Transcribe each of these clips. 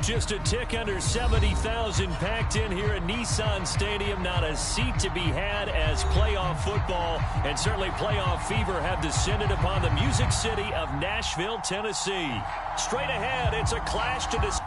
Just a tick under 70,000 packed in here at Nissan Stadium. Not a seat to be had as playoff football and certainly playoff fever have descended upon the Music City of Nashville, Tennessee. Straight ahead, it's a clash to decide.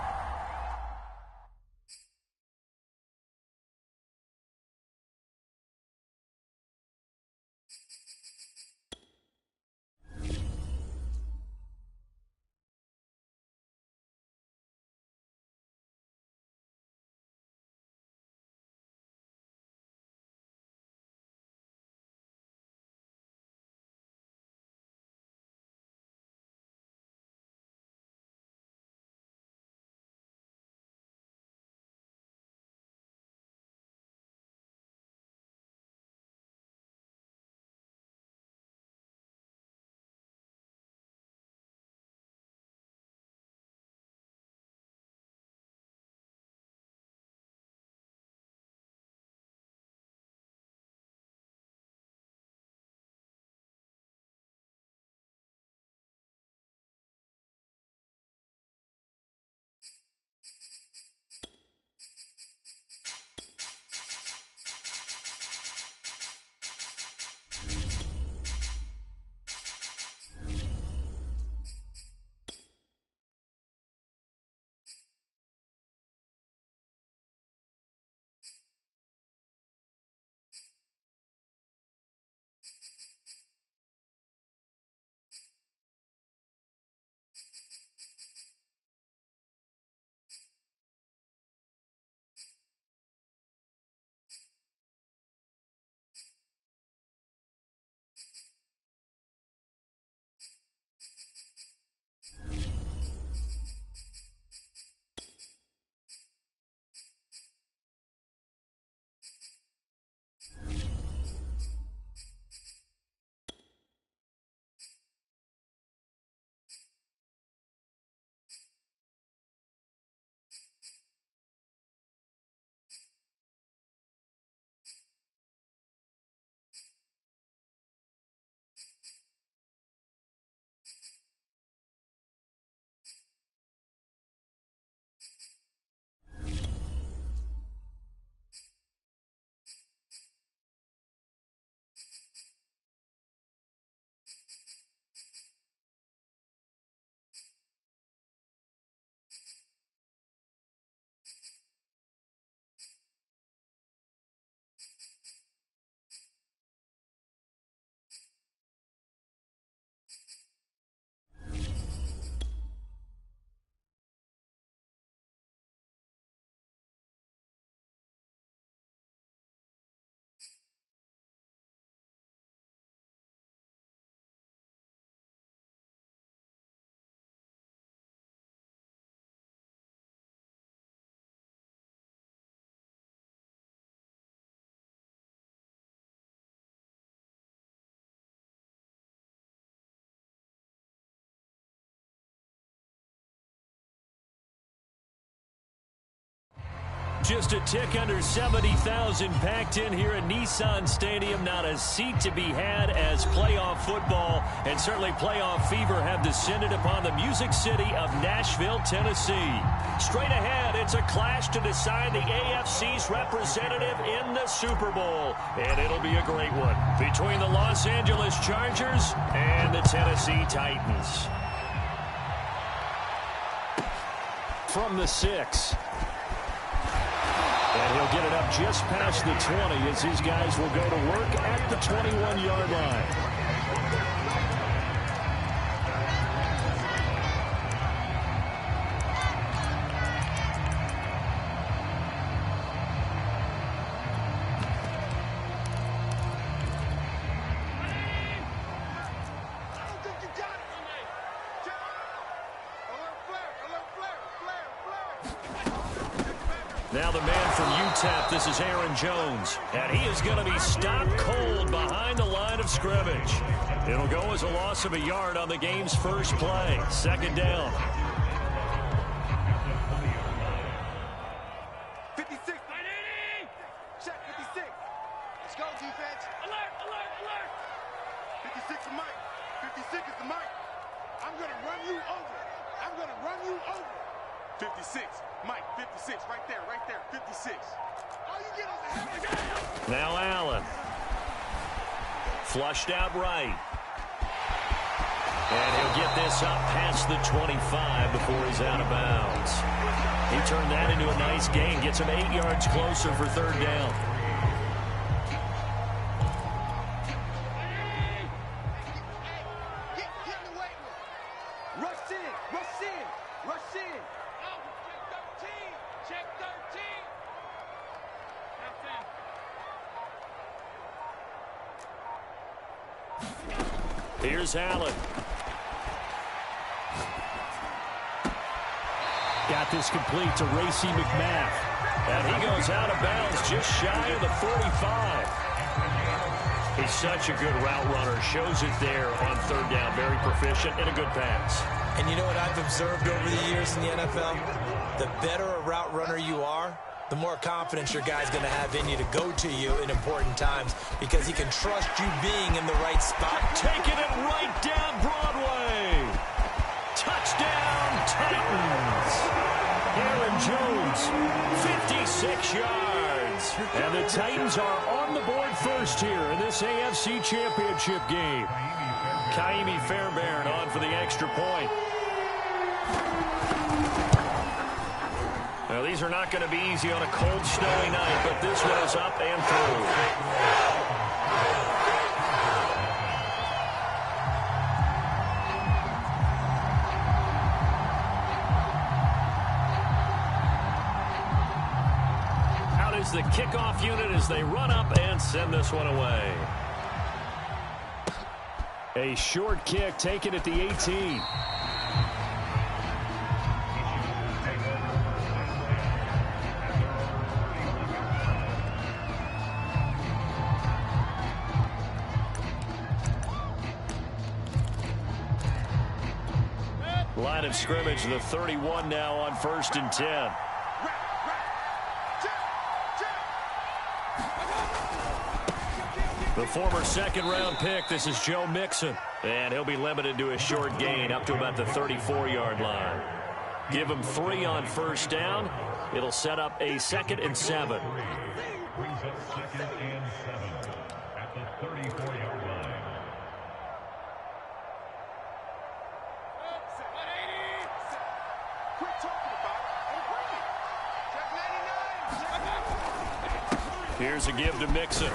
Just a tick under 70,000 packed in here at Nissan Stadium. Not a seat to be had as playoff football and certainly playoff fever have descended upon the Music City of Nashville, Tennessee. Straight ahead, it's a clash to decide the AFC's representative in the Super Bowl. And it'll be a great one between the Los Angeles Chargers and the Tennessee Titans. From the 6. And he'll get it up just past the 20 as his guys will go to work at the 21-yard line. Now the man from UTEP, this is Aaron Jones. And he is going to be stopped cold behind the line of scrimmage. It'll go as a loss of a yard on the game's first play. Second down. 56. Check 56. Let's go, defense. Alert, alert, alert. 56 is Mike. 56 is the Mike. I'm going to run you over. I'm going to run you over. 56. Mike, 56. Right there, 56. Oh, you get on the head. Now Allen. Flushed out right. And he'll get this up past the 25 before he's out of bounds. He turned that into a nice gain. Gets him 8 yards closer for third down. Here's Allen. Got this complete to Racy McMath. And he goes out of bounds just shy of the 45. He's such a good route runner. Shows it there on third down. Very proficient and a good pass. And you know what I've observed over the years in the NFL? The better a route runner you are, the more confidence your guy's going to have in you to go to you in important times because he can trust you being in the right spot. Taking it right down Broadway. Touchdown, Titans. Aaron Jones, 56 yards. And the Titans are on the board first here in this AFC Championship game. Kaimi Fairbairn on for the extra point. Now, these are not going to be easy on a cold, snowy night, but this one is up and through. Out is the kickoff unit as they run up and send this one away. A short kick taken at the 18. Line of scrimmage, the 31 now on 1st and 10. The former second-round pick, this is Joe Mixon. And he'll be limited to a short gain up to about the 34-yard line. Give him 3 on 1st down. It'll set up a 2nd and 7. At the 34-yard line. Here's a give to Mixon.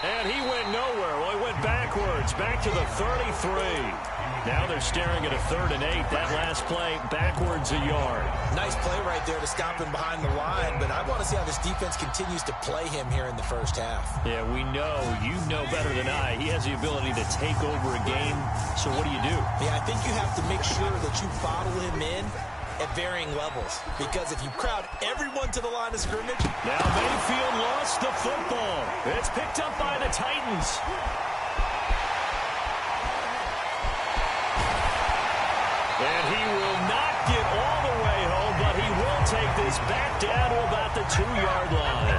And he went nowhere. Well, he went backwards, back to the 33. Now they're staring at a 3rd and 8. That last play, backwards a yard. Nice play right there to stop him behind the line, but I want to see how this defense continues to play him here in the first half. Yeah, we know. You know better than I. He has the ability to take over a game. So what do? Yeah, I think you have to make sure that you bottle him in at varying levels, because if you crowd everyone to the line of scrimmage. Now Mayfield lost the football. It's picked up by the Titans. And he will not get all the way home, but he will take this back down to about the 2-yard line.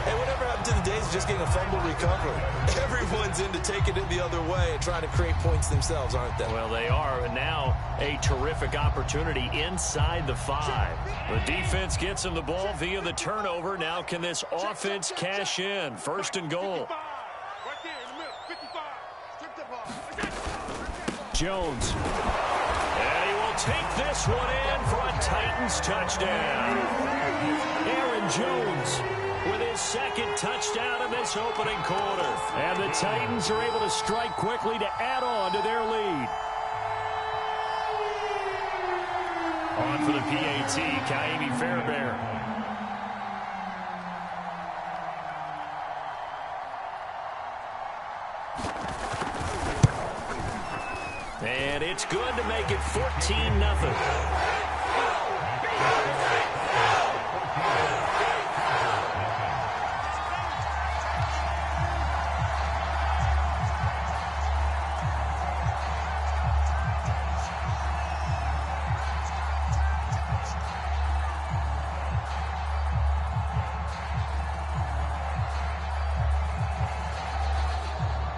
Hey, whatever happened to the days of just getting a fumble recovery? Everyone's into taking it the other way and trying to create points themselves, aren't they? Well, they are. And now a terrific opportunity inside the 5. The defense gets him the ball via the turnover. Now can this offense cash in? 1st and goal. Jones. And he will take this one in for a Titans touchdown. Aaron Jones with his 2nd touchdown in this opening quarter. And the Titans are able to strike quickly to add on to their lead. On for the PAT, Kaimi Fairbairn. And it's good to make it 14-0.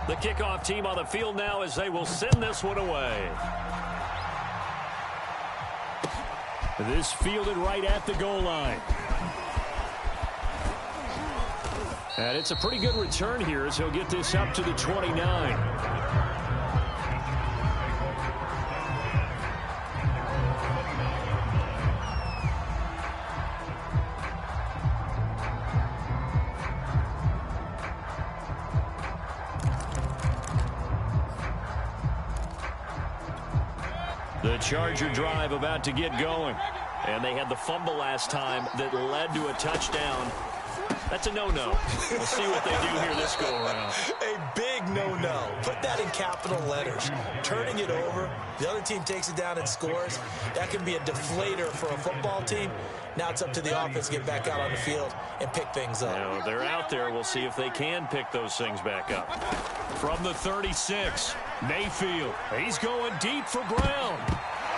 The kickoff team on the field now as they will send this one away. This fielded right at the goal line. And it's a pretty good return here as he'll get this up to the 29. The Charger drive about to get going. And they had the fumble last time that led to a touchdown. That's a no-no. We'll see what they do here this go-around. A big no-no. Put that in capital letters. Turning it over, the other team takes it down and scores. That can be a deflator for a football team. Now it's up to the offense to get back out on the field and pick things up. Now, they're out there. We'll see if they can pick those things back up. From the 36, Mayfield. He's going deep for Brown.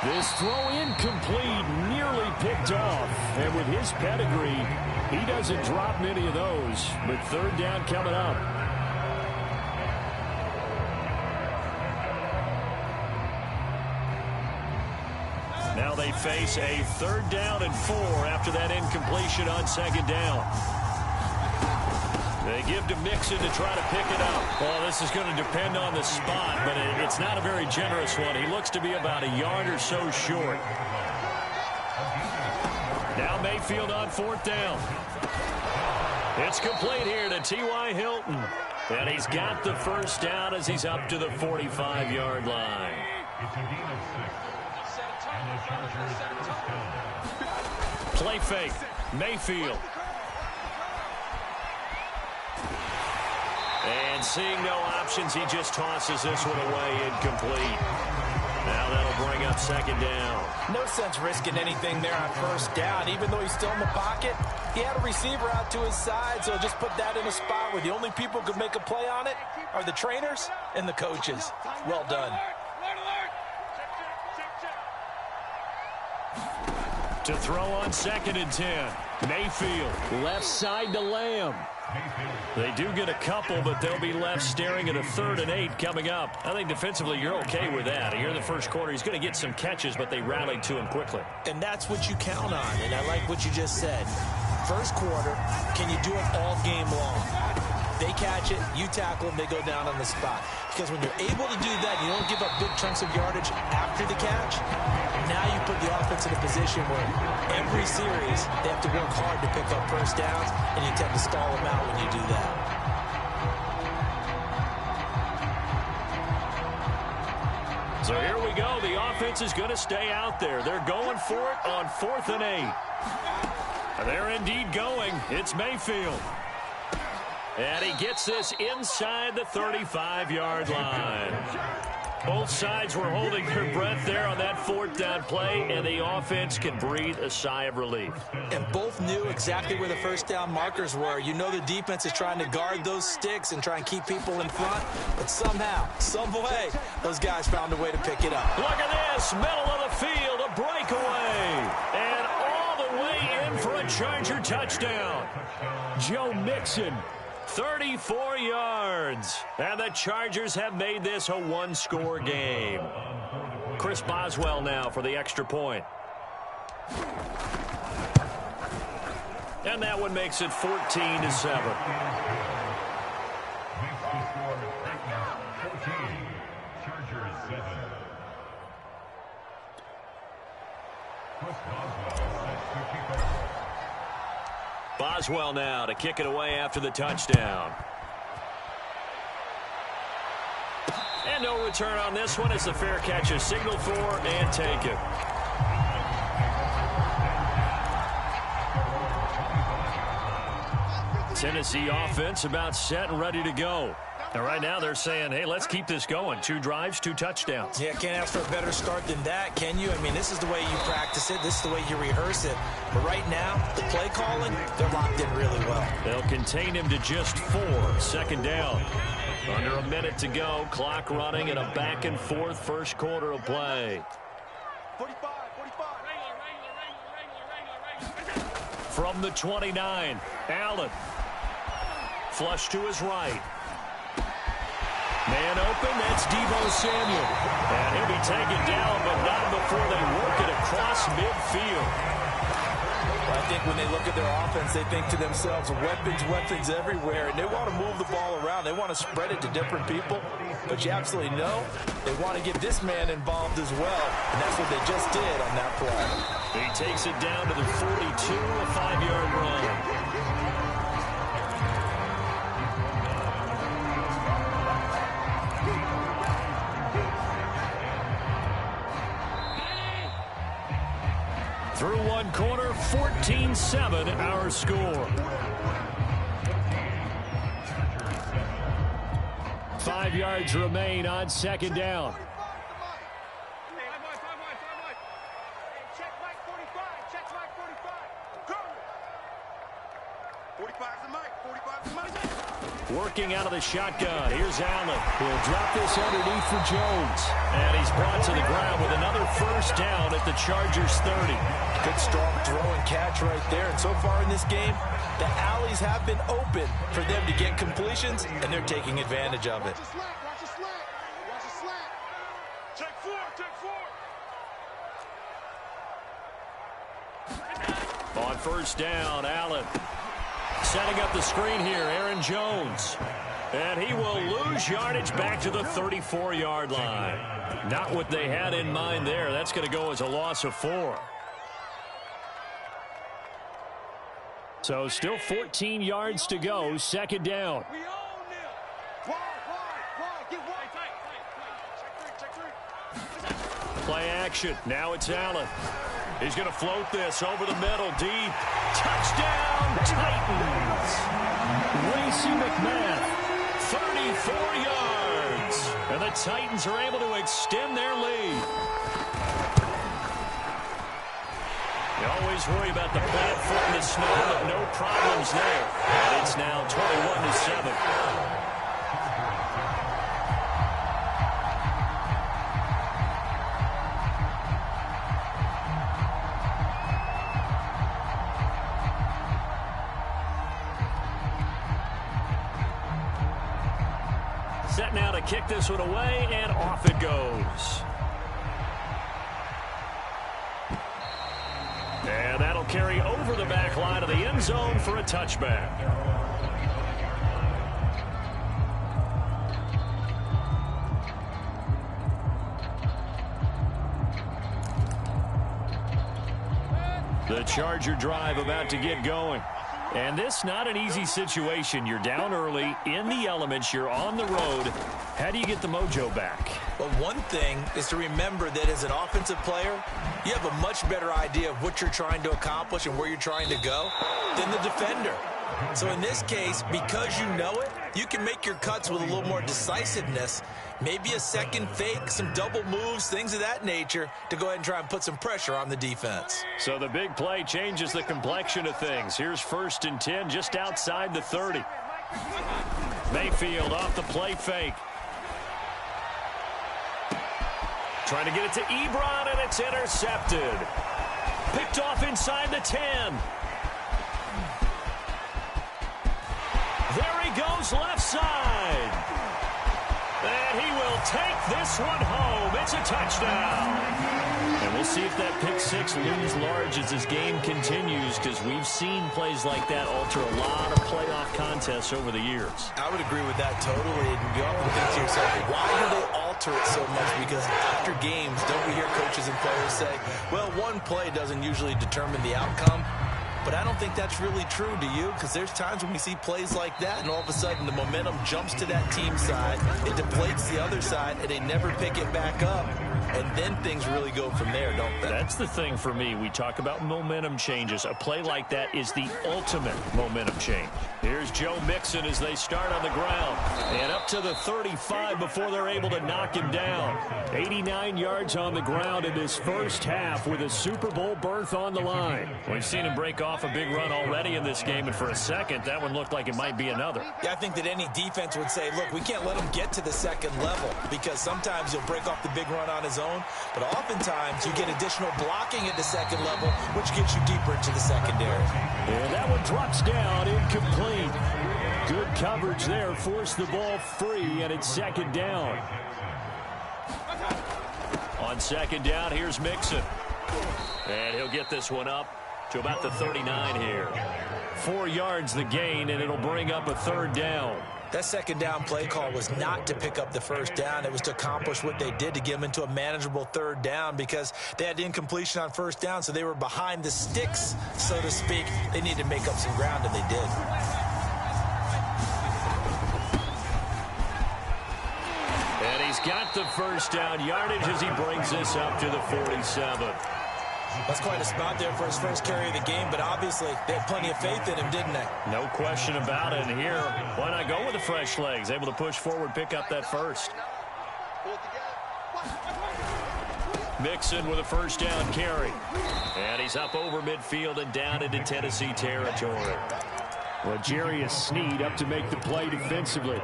This throw incomplete, nearly picked off. And with his pedigree, he doesn't drop many of those. But third down coming up. Now they face a 3rd down and 4 after that incompletion on 2nd down. They give to Mixon to try to pick it up. Well, this is going to depend on the spot, but it's not a very generous one. He looks to be about a yard or so short. Now Mayfield on 4th down. It's complete here to T.Y. Hilton. And he's got the first down as he's up to the 45-yard line. Play fake. Mayfield. And seeing no options, he just tosses this one away, incomplete. Now that'll bring up 2nd down. No sense risking anything there on 1st down. Even though he's still in the pocket, he had a receiver out to his side, so just put that in a spot where the only people who could make a play on it are the trainers and the coaches. Well done. To throw on 2nd and 10. Mayfield, left side to Lamb. They do get a couple, but they'll be left staring at a 3rd and 8 coming up. I think defensively you're okay with that. Here in the first quarter, he's going to get some catches, but they rallied to him quickly. And that's what you count on, and I like what you just said. First quarter, can you do it all game long? They catch it, you tackle them, they go down on the spot. Because when you're able to do that, you don't give up big chunks of yardage after the catch. Now you put the offense in a position where every series they have to work hard to pick up 1st downs, and you tend to stall them out when you do that. So here we go. The offense is going to stay out there. They're going for it on 4th and 8. They're indeed going. It's Mayfield. And he gets this inside the 35-yard line. Both sides were holding their breath there on that 4th down play, and the offense can breathe a sigh of relief. And both knew exactly where the 1st down markers were. You know the defense is trying to guard those sticks and try and keep people in front, but somehow, some way, those guys found a way to pick it up. Look at this, middle of the field, a breakaway, and all the way in for a Charger touchdown. Joe Mixon. 34 yards. And the Chargers have made this a 1-score game. Chris Boswell now for the extra point. And that one makes it 14-7. Boswell now to kick it away after the touchdown. And no return on this one. It's the fair catch is signaled for and taken. Tennessee offense about set and ready to go. And right now they're saying, hey, let's keep this going. 2 drives, 2 touchdowns. Yeah, can't ask for a better start than that, can you? I mean, this is the way you practice it. This is the way you rehearse it. But right now, the play calling, they're locked in really well. They'll contain him to just 4. 2nd down. Under a minute to go. Clock running in a back-and-forth first quarter of play. 45. From the 29, Allen. Flush to his right. Man open, that's Deebo Samuel. And he'll be taken down, but not before they work it across midfield. I think when they look at their offense, they think to themselves, weapons everywhere, and they want to move the ball around. They want to spread it to different people, but you absolutely know they want to get this man involved as well, and that's what they just did on that play. He takes it down to the 42, a 5-yard run. Through one quarter, 14-7 our score. 5 yards remain on second down. Check Mike 45. Check Mike 45. 45's the mic. 45's the mic. Working out of the shotgun. Here's Allen. He'll drop this underneath for Jones. And he's brought to the ground with another first down at the Chargers 30. Good strong throw and catch right there. And so far in this game, the alleys have been open for them to get completions, and they're taking advantage of it. Watch the slack. Watch the slack. Watch the slack. Take four. Take four. On first down, Allen. Setting up the screen here, Aaron Jones. And he will lose yardage back to the 34-yard line. Not what they had in mind there. That's going to go as a loss of 4. So still 14 yards to go, second down. We own them. Wide. Get wide. Check three. Play action. Now it's Allen. He's going to float this over the middle, deep. Touchdown, Titans. Racey McMath, 34 yards. And the Titans are able to extend their lead. You always worry about the plant foot in the snow, but no problems there. And it's now 21-7. Set now to kick this one away, and off it goes. And that'll carry over the back line of the end zone for a touchback. The Charger drive about to get going. And this not an easy situation. You're down early, in the elements, you're on the road. How do you get the mojo back? Well, one thing is to remember that as an offensive player, you have a much better idea of what you're trying to accomplish and where you're trying to go than the defender. So in this case, because you know it, you can make your cuts with a little more decisiveness, maybe a second fake, some double moves, things of that nature, to go ahead and try and put some pressure on the defense. So the big play changes the complexion of things. Here's 1st and 10 just outside the 30. Mayfield off the play fake. Trying to get it to Ebron, and it's intercepted. Picked off inside the 10. There he goes left side. And he will take this one home. It's a touchdown. And we'll see if that pick six looms large as this game continues, because we've seen plays like that alter a lot of playoff contests over the years. I would agree with that totally. And you often think to yourself, why do they alter it so much? Because after games, don't we hear coaches and players say, well, one play doesn't usually determine the outcome. But I don't think that's really true, do you? Because there's times when we see plays like that, and all of a sudden the momentum jumps to that team side, it deflates the other side, and they never pick it back up. And then things really go from there, don't they? That's the thing for me. We talk about momentum changes. A play like that is the ultimate momentum change. Here's Joe Mixon as they start on the ground. And up to the 35 before they're able to knock him down. 89 yards on the ground in this first half with a Super Bowl berth on the line. We've seen him break off a big run already in this game, and for a second, that one looked like it might be another. Yeah, I think that any defense would say, look, we can't let him get to the second level, because sometimes he'll break off the big run on his own, but oftentimes you get additional blocking at the second level, which gets you deeper into the secondary. And that one drops down incomplete. Good coverage there. Forced the ball free, and it's second down. On second down, here's Mixon. And he'll get this one up to about the 39 here. 4 yards the gain, and it'll bring up a third down. That second down play call was not to pick up the first down. It was to accomplish what they did, to get them into a manageable third down, because they had incompletion on first down, so they were behind the sticks, so to speak. They needed to make up some ground, and they did. And he's got the first down yardage as he brings this up to the 47. That's quite a spot there for his first carry of the game, but obviously they had plenty of faith in him, didn't they? No question about it. And here, why not go with the fresh legs? Able to push forward, pick up that first. Mixon with a first down carry. And he's up over midfield and down into Tennessee territory. Well, Jarius Sneed up to make the play defensively.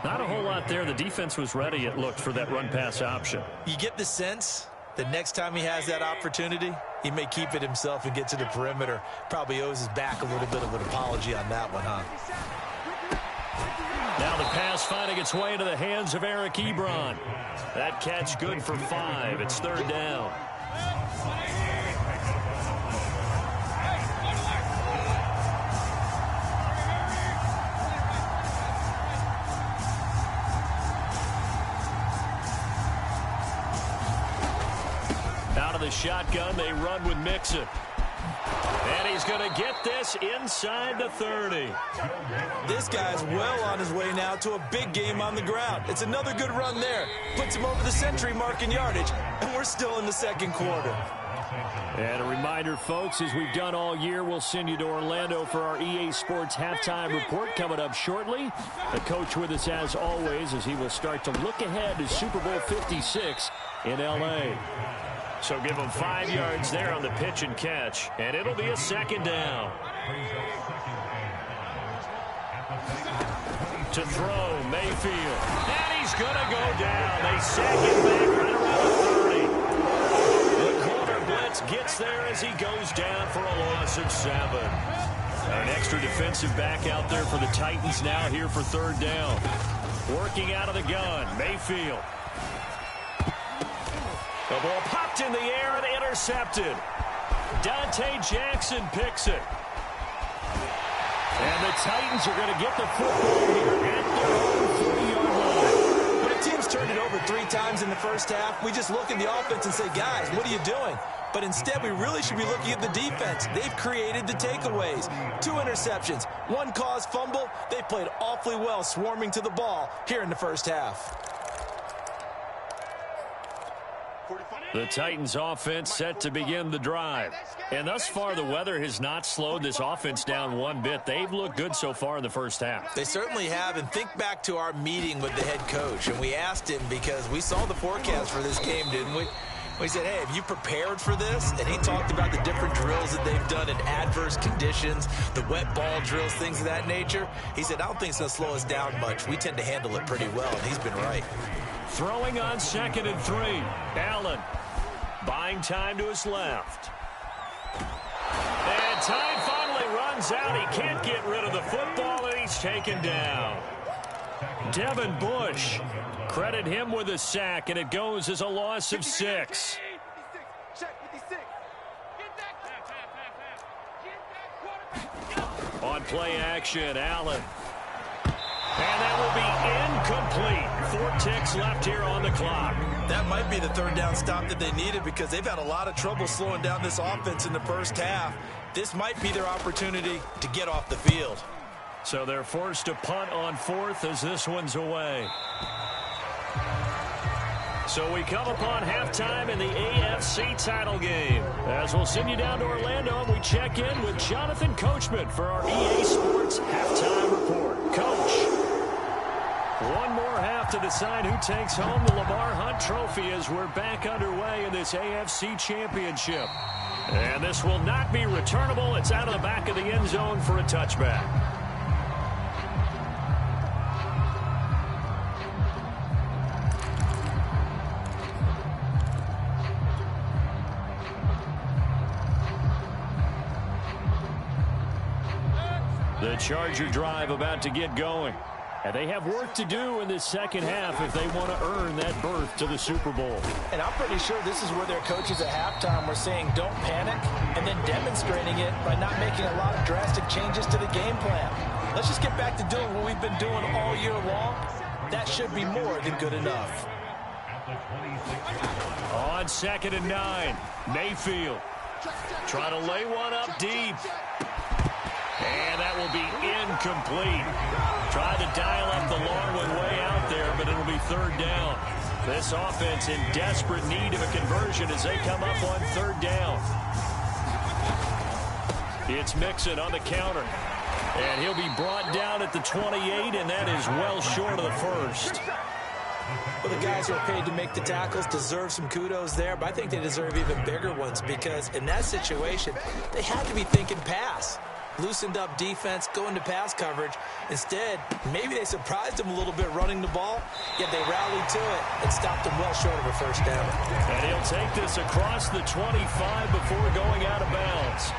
Not a whole lot there. The defense was ready, it looked, for that run-pass option. You get the sense the next time he has that opportunity, he may keep it himself and get to the perimeter. Probably owes his back a little bit of an apology on that one, huh? Now the pass finding its way into the hands of Eric Ebron. That catch good for 5. It's third down. Out of the shotgun, they run with Mixon. And he's going to get this inside the 30. This guy's well on his way now to a big game on the ground. It's another good run there. Puts him over the century mark in yardage, and we're still in the second quarter. And a reminder, folks, as we've done all year, we'll send you to Orlando for our EA Sports halftime report coming up shortly. The coach with us as always as he will start to look ahead to Super Bowl 56 in L.A. So give him 5 yards there on the pitch and catch, and it'll be a second down. To throw, Mayfield. And he's going to go down. They sack it back right around the 30. The corner blitz gets there as he goes down for a loss of 7. An extra defensive back out there for the Titans now here for third down. Working out of the gun, Mayfield. The ball popped in the air and intercepted. Dante Jackson picks it. And the Titans are going to get the football here at their own 40-yard line. When a team's turned it over 3 times in the first half, we just look at the offense and say, guys, what are you doing? But instead, we really should be looking at the defense. They've created the takeaways. 2 interceptions, 1 caused fumble. They played awfully well swarming to the ball here in the first half. The Titans offense set to begin the drive. And thus far, the weather has not slowed this offense down one bit. They've looked good so far in the first half. They certainly have. And think back to our meeting with the head coach. And we asked him, because we saw the forecast for this game, didn't we? We said, hey, have you prepared for this? And he talked about the different drills that they've done in adverse conditions, the wet ball drills, things of that nature. He said, I don't think it's going to slow us down much. We tend to handle it pretty well, and he's been right. Throwing on 2nd and 3. Allen buying time to his left. And time finally runs out. He can't get rid of the football, and he's taken down. Devin Bush, credit him with a sack, and it goes as a loss of 6. On play action, Allen. And that will be incomplete. 4 ticks left here on the clock. That might be the third down stop that they needed, because they've had a lot of trouble slowing down this offense in the first half. This might be their opportunity to get off the field. So they're forced to punt on 4th as this one's away. So we come upon halftime in the AFC title game. As we'll send you down to Orlando, and we check in with Jonathan Coachman for our EA Sports halftime report. Coach, one more half to decide who takes home the Lamar Hunt Trophy as we're back underway in this AFC Championship. And this will not be returnable. It's out of the back of the end zone for a touchback. The Charger drive about to get going. And they have work to do in this second half if they want to earn that berth to the Super Bowl. And I'm pretty sure this is where their coaches at halftime were saying don't panic, and then demonstrating it by not making a lot of drastic changes to the game plan. Let's just get back to doing what we've been doing all year long. That should be more than good enough. On 2nd and 9, Mayfield trying to lay one up deep. And that will be incomplete. Tried to dial up the long one way out there, but it'll be 3rd down. This offense in desperate need of a conversion as they come up on 3rd down. It's Mixon on the counter. And he'll be brought down at the 28, and that is well short of the first. Well, the guys who are paid to make the tackles deserve some kudos there, but I think they deserve even bigger ones because in that situation, they had to be thinking pass. Loosened up defense, going to pass coverage. Instead, maybe they surprised him a little bit running the ball, yet they rallied to it and stopped him well short of a first down. And he'll take this across the 25 before going out of bounds.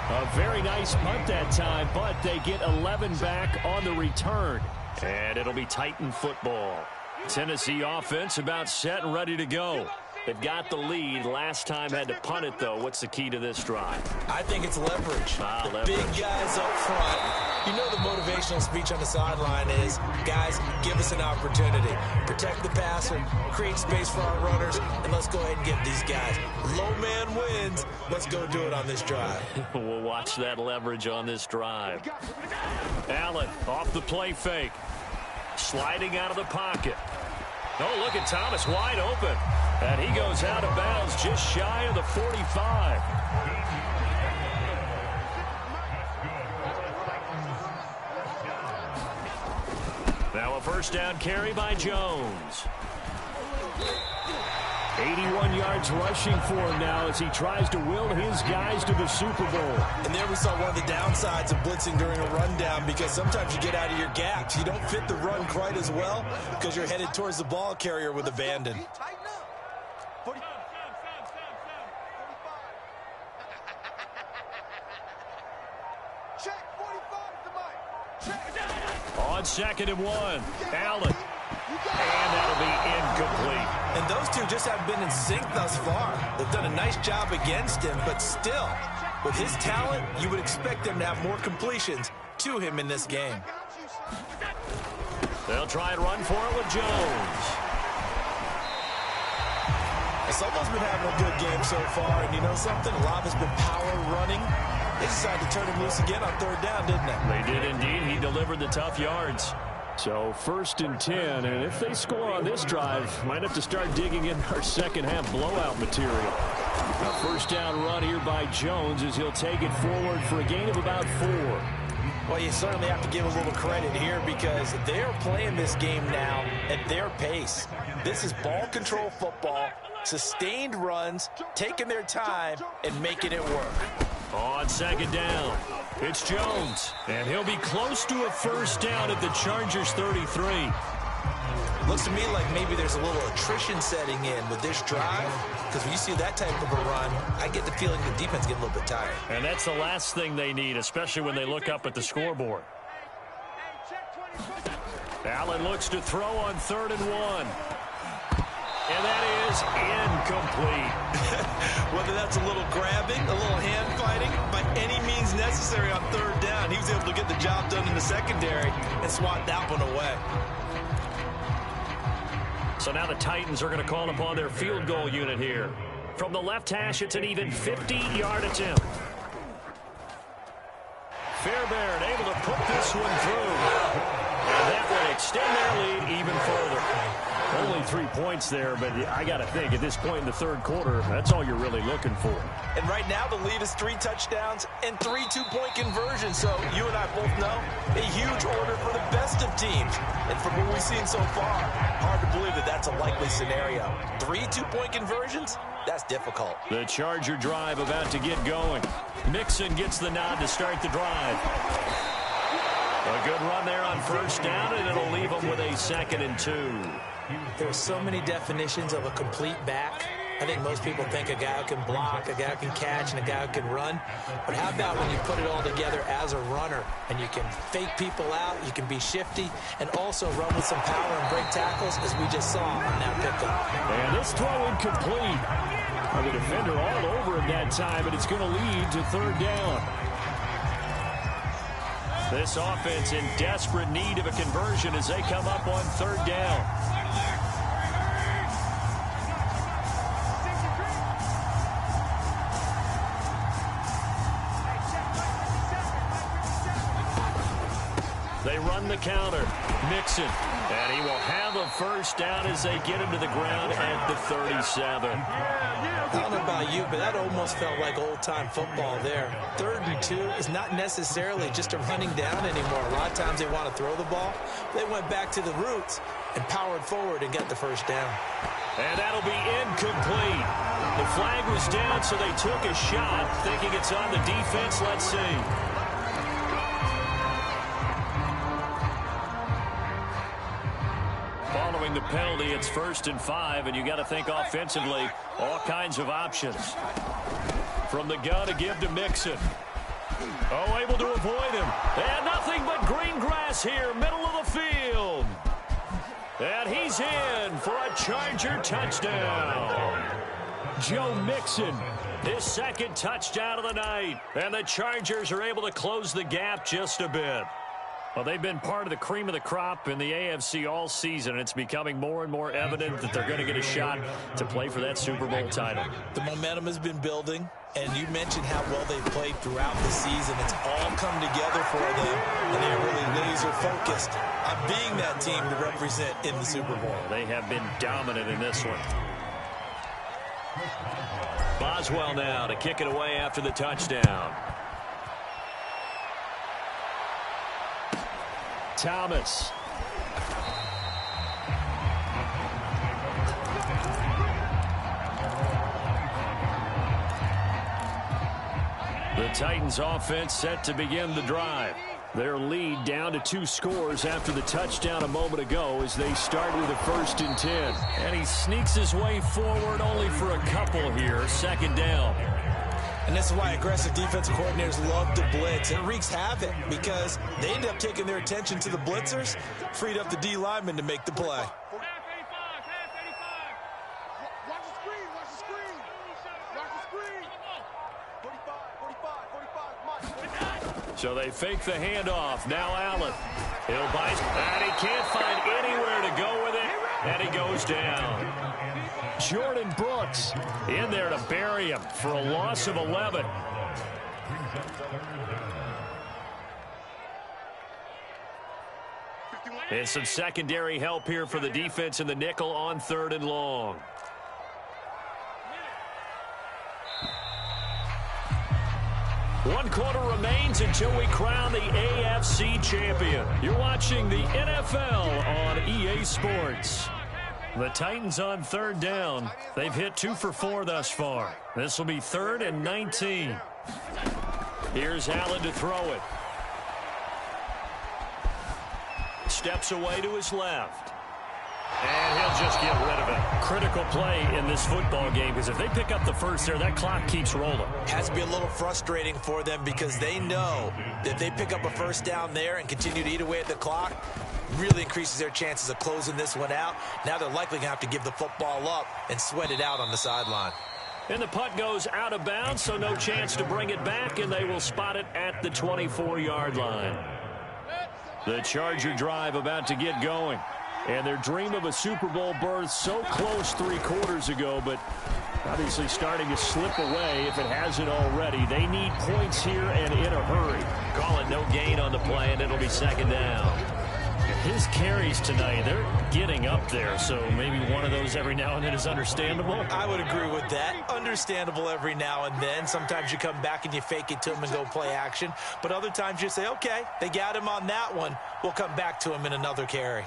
A very nice punt that time, but they get 11 back on the return. And it'll be Titan football. Tennessee offense about set and ready to go. They've got the lead. Last time had to punt it, though. What's the key to this drive? I think it's leverage. Leverage. Big guys up front. You know the motivational speech on the sideline is, guys, give us an opportunity. Protect the passer, create space for our runners, and let's go ahead and get these guys. Low man wins. Let's go do it on this drive. We'll watch that leverage on this drive. Allen off the play fake. Sliding out of the pocket. Oh, look at Thomas wide open. And he goes out of bounds just shy of the 45. Now a first down carry by Jones. 81 yards rushing for him now as he tries to will his guys to the Super Bowl. And there we saw one of the downsides of blitzing during a rundown because sometimes you get out of your gaps. You don't fit the run quite as well because you're headed towards the ball carrier with abandon. On 2nd and 1, Allen. And that'll be incomplete. And those two just haven't been in sync thus far. They've done a nice job against him, but still, with his talent, you would expect them to have more completions to him in this game. They'll try and run for it with Jones. Someone's been having a good game so far, and you know something? A lot of it's been power running. They decided to turn him loose again on 3rd down, didn't they? They did indeed. He delivered the tough yards. So 1st and 10, and if they score on this drive, might have to start digging in our second half blowout material. A first down run here by Jones as he'll take it forward for a gain of about 4. Well, you certainly have to give a little credit here because they're playing this game now at their pace. This is ball control football, sustained runs, taking their time, and making it work. On 2nd down, it's Jones, and he'll be close to a first down at the Chargers 33. Looks to me like maybe there's a little attrition setting in with this drive because when you see that type of a run, I get the feeling the defense gets a little bit tired. And that's the last thing they need, especially when they look up at the scoreboard. Allen looks to throw on 3rd and 1. And that is incomplete. Whether that's a little grabbing, a little hand fighting, by any means necessary on 3rd down, he was able to get the job done in the secondary and swat that one away. So now the Titans are going to call upon their field goal unit here. From the left hash, it's an even 50-yard attempt. Fairbairn able to put this one through. And that would extend their lead even further. Only 3 points there, but I got to think at this point in the 3rd quarter, that's all you're really looking for. And right now the lead is 3 touchdowns and 3 two-point conversions. So you and I both know a huge order for the best of teams. And from what we've seen so far, hard to believe that that's a likely scenario. 3 two-point conversions? That's difficult. The Charger drive about to get going. Mixon gets the nod to start the drive. A good run there on first down, and it'll leave them with a 2nd and 2. There are so many definitions of a complete back. I think most people think a guy who can block, a guy who can catch, and a guy who can run. But how about when you put it all together as a runner and you can fake people out, you can be shifty, and also run with some power and break tackles, as we just saw on that pickup. And this throw incomplete. The defender all over him that time, and it's going to lead to third down. This offense in desperate need of a conversion as they come up on third down. They run the counter. Mixon. And he will have a first down as they get him to the ground at the 37. I don't know about you, but that almost felt like old-time football there. 3rd and 2 is not necessarily just a running down anymore. A lot of times they want to throw the ball. They went back to the roots and powered forward and got the first down. And that'll be incomplete. The flag was down, so they took a shot, thinking it's on the defense. Let's see. Following the penalty, it's 1st and 5, and you got to think offensively, all kinds of options. From the gun to give to Mixon. Oh, able to avoid him. And nothing but green grass here, middle of the field. And he's in for a Charger touchdown. Joe Mixon, his 2nd touchdown of the night. And the Chargers are able to close the gap just a bit. Well, they've been part of the cream of the crop in the AFC all season, and it's becoming more and more evident that they're going to get a shot to play for that Super Bowl title. The momentum has been building, and you mentioned how well they've played throughout the season. It's all come together for them, and they're really laser-focused on being that team to represent in the Super Bowl. They have been dominant in this one. Boswell now to kick it away after the touchdown. Thomas. The Titans offense set to begin the drive. Their lead down to 2 scores after the touchdown a moment ago as they start with a 1st and 10. And he sneaks his way forward only for a couple here. 2nd down. And this is why aggressive defensive coordinators love to blitz. It wreaks havoc because they end up taking their attention to the blitzers, freed up the D lineman to make the play. Watch the screen, watch the screen. Watch the screen. 45, So they fake the handoff. Now Allen. He'll bite, and he can't find anywhere to go with it, and he goes down. Jordan Brooks in there to bury him for a loss of 11. And some secondary help here for the defense in the nickel on 3rd and long. One quarter remains until we crown the AFC champion. You're watching the NFL on EA Sports. The Titans on 3rd down. They've hit 2 for 4 thus far. This will be 3rd and 19. Here's Allen to throw it. Steps away to his left. And he'll just get rid of it. Critical play in this football game because if they pick up the first there, that clock keeps rolling. Has to be a little frustrating for them because they know that if they pick up a first down there and continue to eat away at the clock, really increases their chances of closing this one out. Now they're likely going to have to give the football up and sweat it out on the sideline. And the punt goes out of bounds, so no chance to bring it back, and they will spot it at the 24-yard line. The Charger drive about to get going. And their dream of a Super Bowl berth so close 3 quarters ago, but obviously starting to slip away if it hasn't already. They need points here and in a hurry. Call it no gain on the play, and it'll be 2nd down. His carries tonight, they're getting up there, so maybe one of those every now and then is understandable. I would agree with that. Understandable every now and then. Sometimes you come back and you fake it to him and go play action. But other times you say, okay, they got him on that one. We'll come back to him in another carry.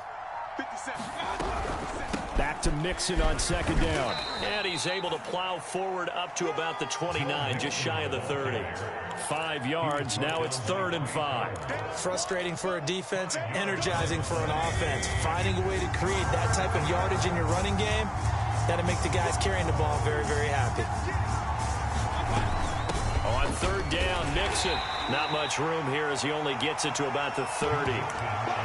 Back to Mixon on 2nd down. And he's able to plow forward up to about the 29, just shy of the 30. 5 yards. Now it's 3rd and 5. Frustrating for a defense, energizing for an offense. Finding a way to create that type of yardage in your running game, That'll make the guys carrying the ball very, very happy. On third down, Nixon. Not much room here as he only gets it to about the 30.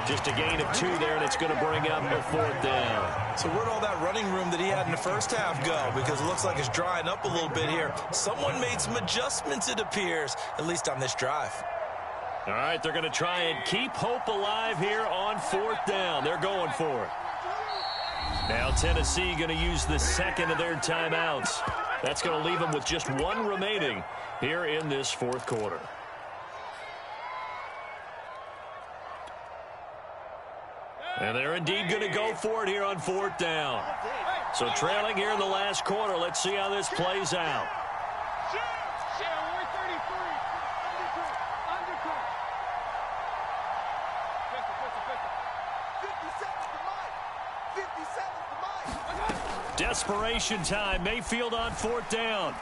Just a gain of 2 there, and it's going to bring up a 4th down. So where'd all that running room that he had in the first half go? Because it looks like it's drying up a little bit here. Someone made some adjustments, it appears, at least on this drive. All right, they're going to try and keep hope alive here on 4th down. They're going for it. Now Tennessee going to use the second of their timeouts. That's going to leave them with just 1 remaining here in this 4th quarter. And they're indeed going to go for it here on 4th down. So trailing here in the last quarter. Let's see how this plays out. Desperation time. Mayfield on 4th down.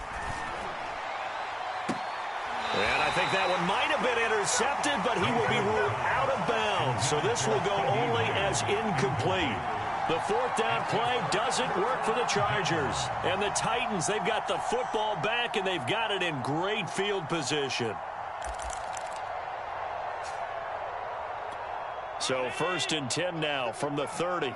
And I think that one might have been intercepted, but he will be ruled out of bounds. So this will go only as incomplete. The 4th down play doesn't work for the Chargers. And the Titans, they've got the football back, and they've got it in great field position. So 1st and 10 now from the 30.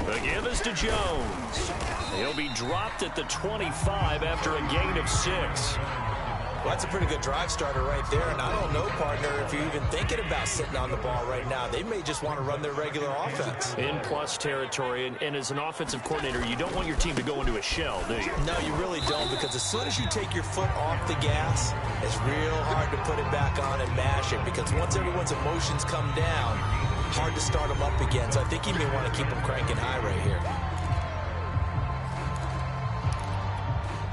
The give is to Jones. He'll be dropped at the 25 after a gain of 6. Well, that's a pretty good drive starter right there. And I don't know, partner, if you're even thinking about sitting on the ball right now. They may just want to run their regular offense. In plus territory. And as an offensive coordinator, you don't want your team to go into a shell, do you? No, you really don't, because as soon as you take your foot off the gas, it's real hard to put it back on and mash it. Because once everyone's emotions come down, hard to start them up again. So I think you may want to keep them cranking high right here.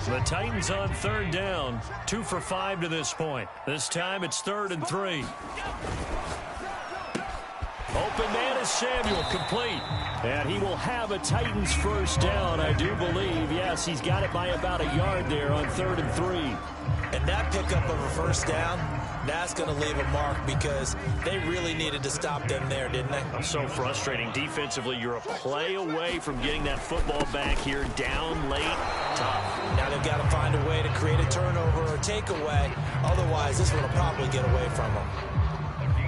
The Titans on 3rd down. 2 for 5 to this point. This time it's 3rd and 3. Open man is Samuel, complete. And he will have a Titans 1st down, I do believe. Yes, he's got it by about a yard there on 3rd and 3. And that pickup of a 1st down, that's going to leave a mark, because they really needed to stop them there, didn't they? So frustrating. Defensively, you're a play away from getting that football back here, down late, tough. Now they've got to find a way to create a turnover or takeaway. Otherwise, this one will probably get away from them.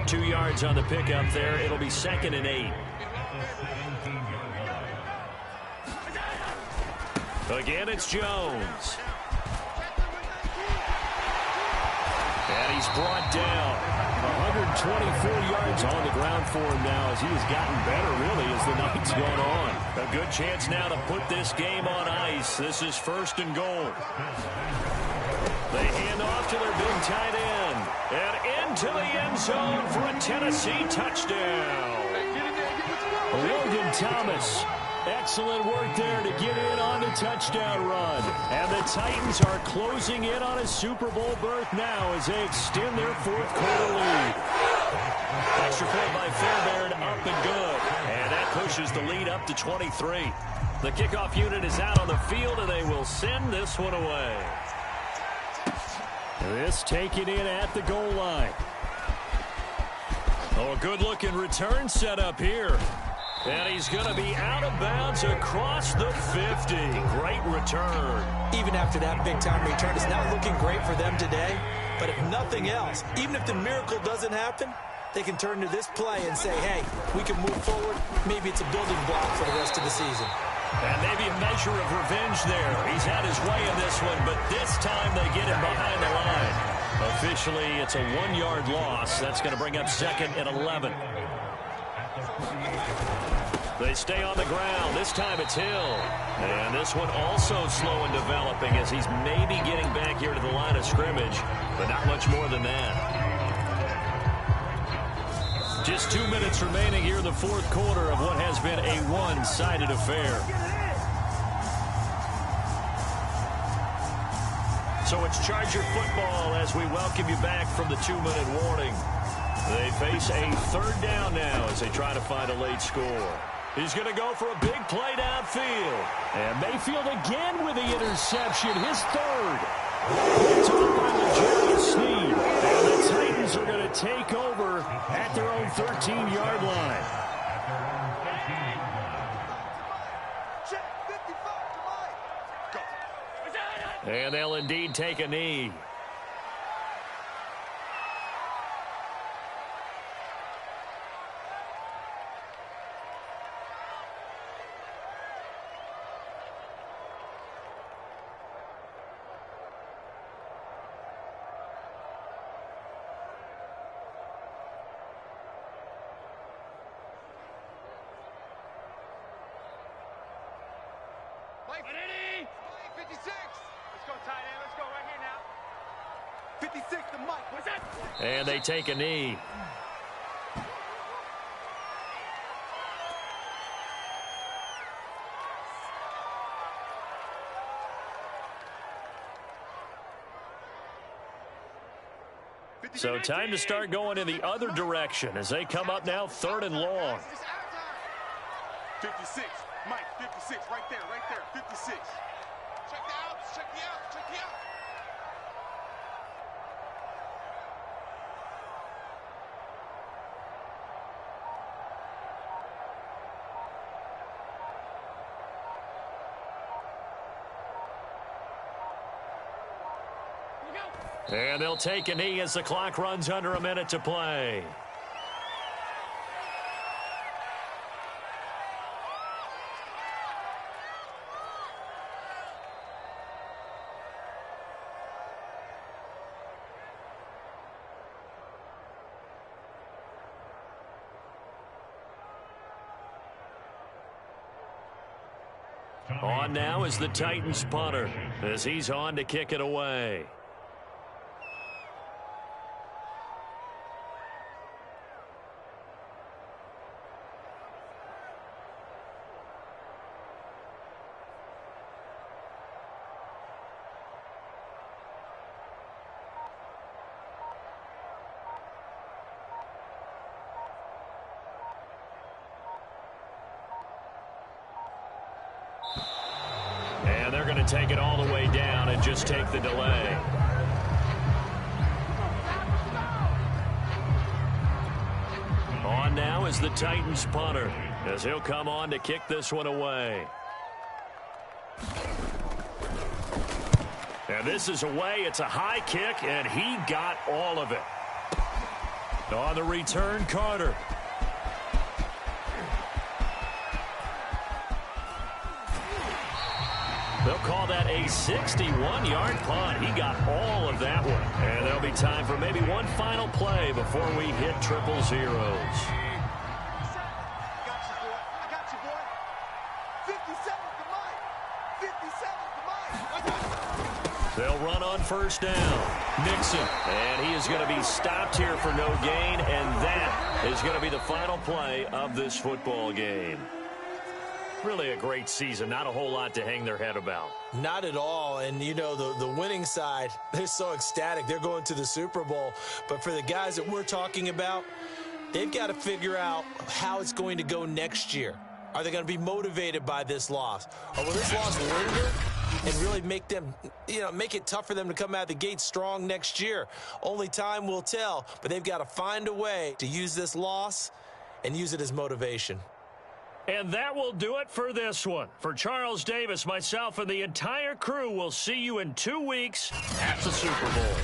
2 yards on the pickup there. It'll be 2nd and 8. Again, it's Jones. And he's brought down. 124 yards on the ground for him now, as he has gotten better, really, as the night's gone on. A good chance now to put this game on ice. This is 1st and goal. They hand off to their big tight end. And into the end zone for a Tennessee touchdown. Logan Thomas. Excellent work there to get in on the touchdown run. And the Titans are closing in on a Super Bowl berth now as they extend their 4th quarter lead. Extra point by Fairbairn, up and good. And that pushes the lead up to 23. The kickoff unit is out on the field, and they will send this one away. This taken in at the goal line. Oh, a good-looking return set up here. And he's going to be out of bounds across the 50. Great return. Even after that big-time return, it's not looking great for them today. But if nothing else, even if the miracle doesn't happen, they can turn to this play and say, hey, we can move forward. Maybe it's a building block for the rest of the season. And maybe a measure of revenge there. He's had his way in this one, but this time they get him behind the line. Officially, it's a 1-yard loss. That's going to bring up 2nd and 11. They stay on the ground. This time it's Hill. And this one also slow in developing as he's maybe getting back here to the line of scrimmage, but not much more than that. Just 2 minutes remaining here in the 4th quarter of what has been a one-sided affair. So it's Charger football as we welcome you back from the 2-minute warning. They face a 3rd down now as they try to find a late score. He's going to go for a big play downfield. And Mayfield again with the interception, his 3rd. It's over by Jerry Sneed. And the Titans are going to take over at their own 13-yard line. And they'll indeed take a knee. Mike, 56. Let's go, tight end. Let's go right here now. 56 to Mike. What's that? And they take a knee. So time to start going in the other direction as they come up now 3rd and long. 56. Mike, 56. Right there, 56. Check the outs, check the outs, check the outs. And they'll take a knee as the clock runs under a minute to play. On now is the Titans punter as he's on to kick it away. And they're going to take it all the way down and just take the delay. On now is the Titans punter as he'll come on to kick this one away. And this is away. It's a high kick, and he got all of it. On the return, Carter. They'll call that a 61-yard punt. He got all of that one. And there'll be time for maybe one final play before we hit triple zeros. I got you, boy. I got you, boy. 57 to Mike. 57 to Mike. They'll run on first down. Nixon. And he is going to be stopped here for no gain. And that is going to be the final play of this football game. Really a great season. Not a whole lot to hang their head about. Not at all. And, you know, the winning side, they're so ecstatic. They're going to the Super Bowl. But for the guys that we're talking about, they've got to figure out how it's going to go next year. Are they going to be motivated by this loss? Or will this loss linger and really make them, make it tough for them to come out the gate strong next year? Only time will tell. But they've got to find a way to use this loss and use it as motivation. And that will do it for this one. For Charles Davis, myself, and the entire crew, we'll see you in 2 weeks at the Super Bowl.